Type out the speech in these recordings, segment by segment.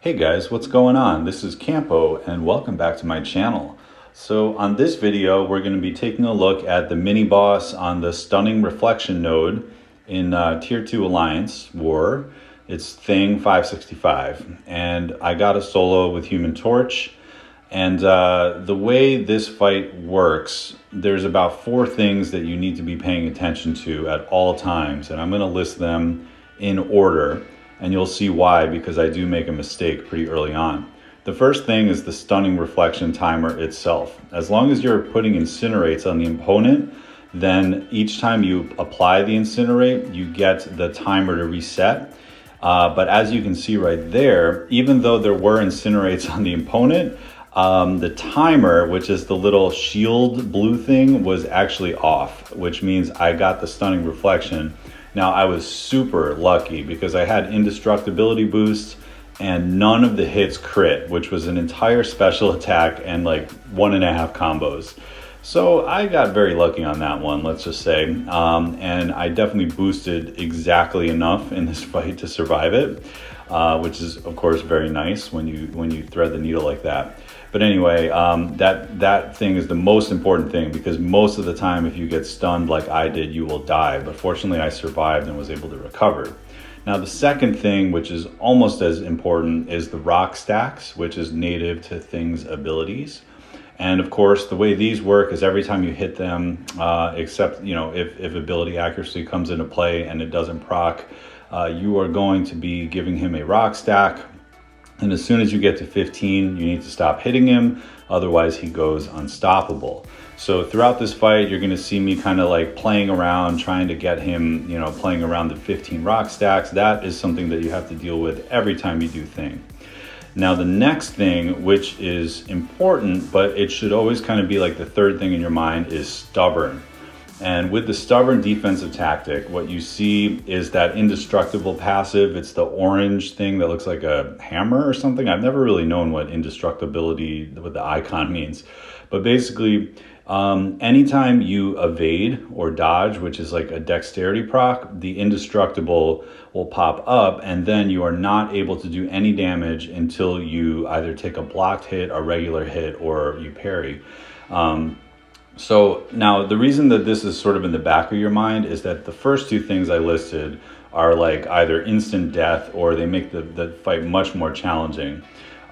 Hey guys, what's going on? This is Campo and welcome back to my channel. So on this video, we're going to be taking a look at the mini boss on the Stunning Reflection node in Tier 2 Alliance War. It's Thing 565 and I got a solo with Human Torch. And the way this fight works, there's about 4 things that you need to be paying attention to at all times. And I'm going to list them in order. And you'll see why, because I do make a mistake pretty early on. The first thing is the Stunning Reflection timer itself. As long as you're putting Incinerates on the opponent, then each time you apply the Incinerate, you get the timer to reset. But as you can see right there, even though there were Incinerates on the opponent, the timer, which is the little shield blue thing, was actually off, which means I got the Stunning Reflection. Now, I was super lucky because I had indestructibility boost and none of the hits crit, which was an entire special attack and like 1.5 combos. So I got very lucky on that one, let's just say. And I definitely boosted exactly enough in this fight to survive it, which is, of course, very nice when you thread the needle like that. But anyway, that thing is the most important thing, because most of the time if you get stunned like I did, you will die. But fortunately, I survived and was able to recover. Now, the second thing, which is almost as important, is the rock stacks, which is native to Thing's abilities. And of course, the way these work is every time you hit them, except if ability accuracy comes into play and it doesn't proc, you are going to be giving him a rock stack. And as soon as you get to 15, you need to stop hitting him, otherwise he goes unstoppable. So throughout this fight, you're gonna see me kind of like playing around, trying to get him, playing around the 15 rock stacks. That is something that you have to deal with every time you do Thing. Now, the next thing, which is important, but it should always kind of be like the third thing in your mind, is Stubborn. And with the Stubborn defensive tactic, what you see is that indestructible passive. It's the orange thing that looks like a hammer or something. I've never really known what indestructibility with the icon means. But basically, anytime you evade or dodge, which is like a dexterity proc, the indestructible will pop up, and then you are not able to do any damage until you either take a blocked hit, a regular hit, or you parry. So now the reason that this is sort of in the back of your mind is that the first 2 things I listed are like either instant death or they make the fight much more challenging.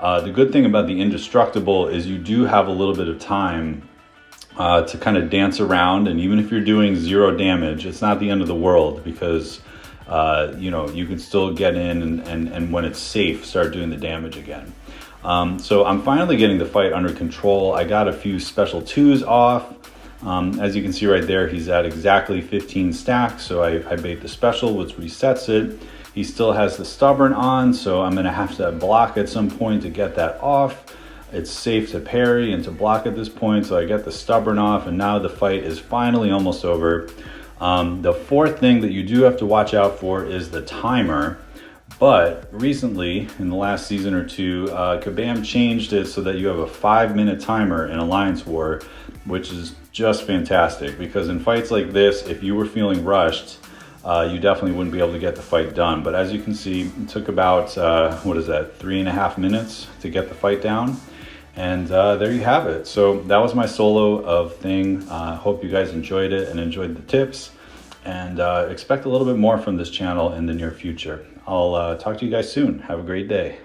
The good thing about the indestructible is you do have a little bit of time to kind of dance around, and even if you're doing 0 damage, it's not the end of the world, because you can still get in and when it's safe, start doing the damage again. So I'm finally getting the fight under control. I got a few special 2s off. As you can see right there, he's at exactly 15 stacks. So I bait the special, which resets it. He still has the Stubborn on, so I'm gonna have to block at some point to get that off. It's safe to parry and to block at this point, so I get the Stubborn off, and now the fight is finally almost over. The fourth thing that you do have to watch out for is the timer. But recently, in the last season or 2, Kabam changed it so that you have a 5-minute timer in Alliance War, which is just fantastic, because in fights like this, if you were feeling rushed, you definitely wouldn't be able to get the fight done. But as you can see, it took about, 3.5 minutes to get the fight down. And there you have it. So that was my solo of Thing. Hope you guys enjoyed it and enjoyed the tips. And expect a little bit more from this channel in the near future. I'll talk to you guys soon. Have a great day.